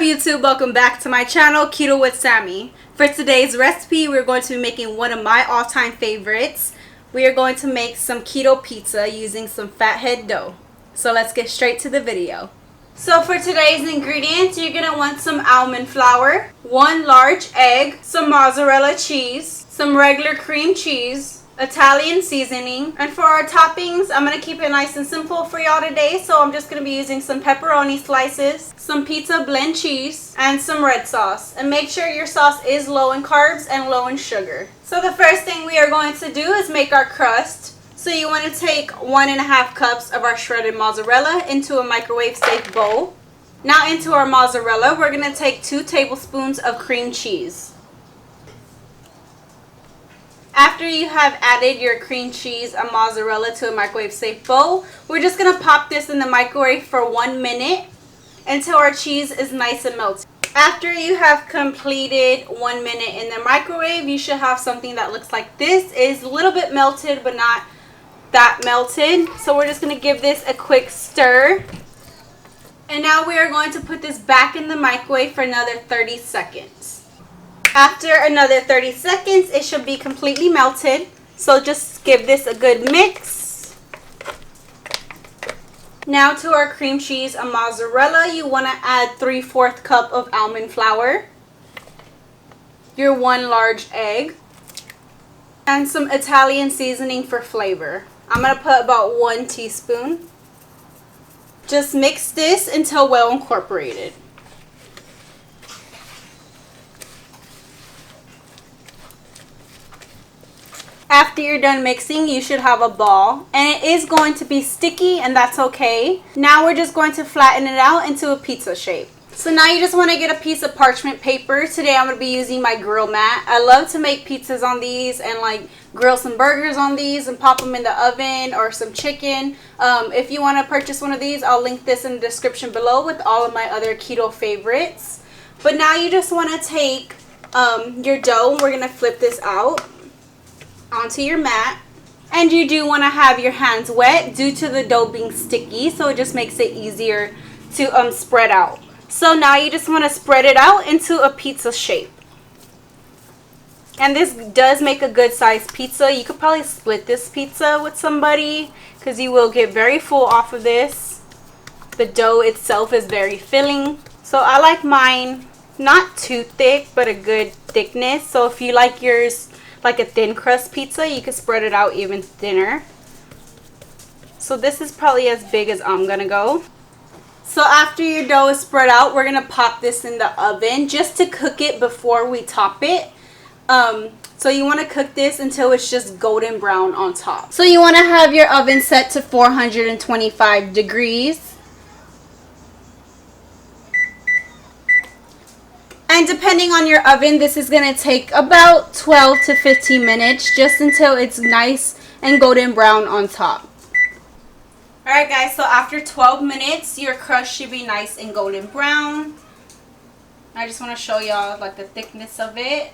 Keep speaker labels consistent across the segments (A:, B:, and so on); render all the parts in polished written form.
A: YouTube? Welcome back to my channel, Keto with Sammy. For today's recipe, we're going to be making one of my all-time favorites. We are going to make some keto pizza using some Fathead dough. So let's get straight to the video. So for today's ingredients, you're going to want some almond flour, 1 large egg, some mozzarella cheese, some regular cream cheese, Italian seasoning, and for our toppings, I'm going to keep it nice and simple for y'all today. So I'm just going to be using some pepperoni slices, some pizza blend cheese, and some red sauce. And make sure your sauce is low in carbs and low in sugar. So the first thing we are going to do is make our crust. So you want to take 1.5 cups of our shredded mozzarella into a microwave safe bowl. Now into our mozzarella, we're going to take 2 tablespoons of cream cheese. After you have added your cream cheese and mozzarella to a microwave safe bowl, we're just going to pop this in the microwave for 1 minute until our cheese is nice and melted. After you have completed 1 minute in the microwave, you should have something that looks like this. It's a little bit melted but not that melted. So we're just going to give this a quick stir. And now we are going to put this back in the microwave for another 30 seconds. After another 30 seconds, it should be completely melted. So just give this a good mix. Now to our cream cheese and mozzarella, you want to add 3/4 cup of almond flour, your 1 large egg, and some Italian seasoning for flavor. I'm going to put about 1 teaspoon. Just mix this until well incorporated. After you're done mixing, you should have a ball, and it is going to be sticky, and that's okay. Now we're just going to flatten it out into a pizza shape. So now you just want to get a piece of parchment paper. Today I'm going to be using my grill mat. I love to make pizzas on these and like grill some burgers on these and pop them in the oven, or some chicken. If you want to purchase one of these, I'll link this in the description below with all of my other keto favorites. But now you just want to take your dough, and we're going to flip this out onto your mat, and you do want to have your hands wet due to the dough being sticky, so it just makes it easier to spread out. So now you just want to spread it out into a pizza shape, and this does make a good sized pizza. You could probably split this pizza with somebody because you will get very full off of this. The dough itself is very filling, so I like mine not too thick but a good thickness. So if you like yours like a thin crust pizza, you can spread it out even thinner. So this is probably as big as I'm gonna go. So after your dough is spread out, we're gonna pop this in the oven just to cook it before we top it. So you want to cook this until it's just golden brown on top. So you want to have your oven set to 425 degrees. And depending on your oven, this is going to take about 12 to 15 minutes, just until it's nice and golden brown on top. Alright guys, so after 12 minutes, your crust should be nice and golden brown. I just want to show y'all like the thickness of it.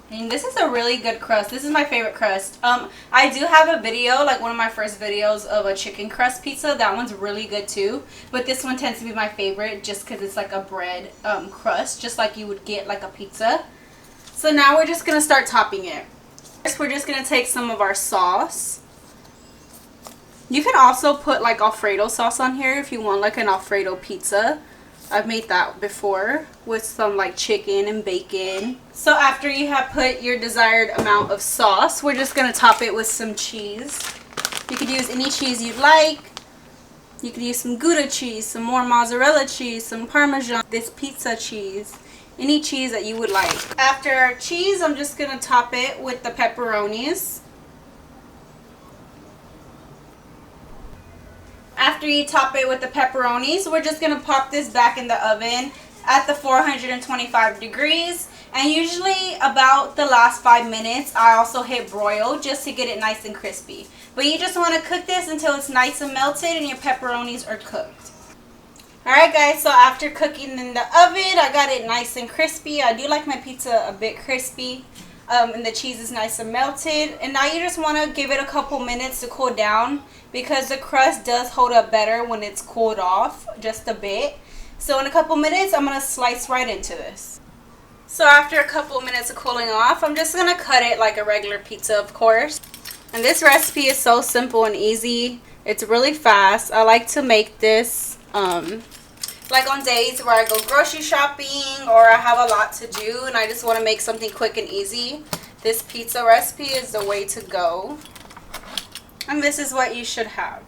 A: And this is a really good crust. This is my favorite crust. I do have a video, like one of my first videos of a chicken crust pizza. That one's really good too. But this one tends to be my favorite just because it's like a bread crust, just like you would get like a pizza. So now we're just going to start topping it. First, we're just going to take some of our sauce. You can also put like Alfredo sauce on here if you want like an Alfredo pizza. I've made that before with some like chicken and bacon. So after you have put your desired amount of sauce, we're just going to top it with some cheese. You could use any cheese you'd like. You could use some Gouda cheese, some more mozzarella cheese, some Parmesan, this pizza cheese, any cheese that you would like. After our cheese, I'm just going to top it with the pepperonis. After you top it with the pepperonis, we're just going to pop this back in the oven at the 425 degrees. And usually about the last 5 minutes, I also hit broil just to get it nice and crispy. But you just want to cook this until it's nice and melted and your pepperonis are cooked. Alright guys, so after cooking in the oven, I got it nice and crispy. I do like my pizza a bit crispy. And the cheese is nice and melted. And now you just want to give it a couple minutes to cool down, because the crust does hold up better when it's cooled off just a bit. So in a couple minutes, I'm going to slice right into this. So after a couple minutes of cooling off, I'm just going to cut it like a regular pizza, of course. And this recipe is so simple and easy. It's really fast. I like to make this like on days where I go grocery shopping or I have a lot to do and I just want to make something quick and easy. This pizza recipe is the way to go. And this is what you should have.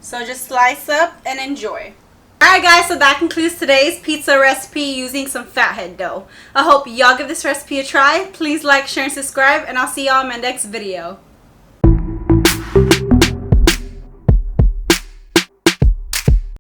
A: So just slice up and enjoy. Alright guys, so that concludes today's pizza recipe using some Fathead dough. I hope y'all give this recipe a try. Please like, share, and subscribe, and I'll see y'all in my next video.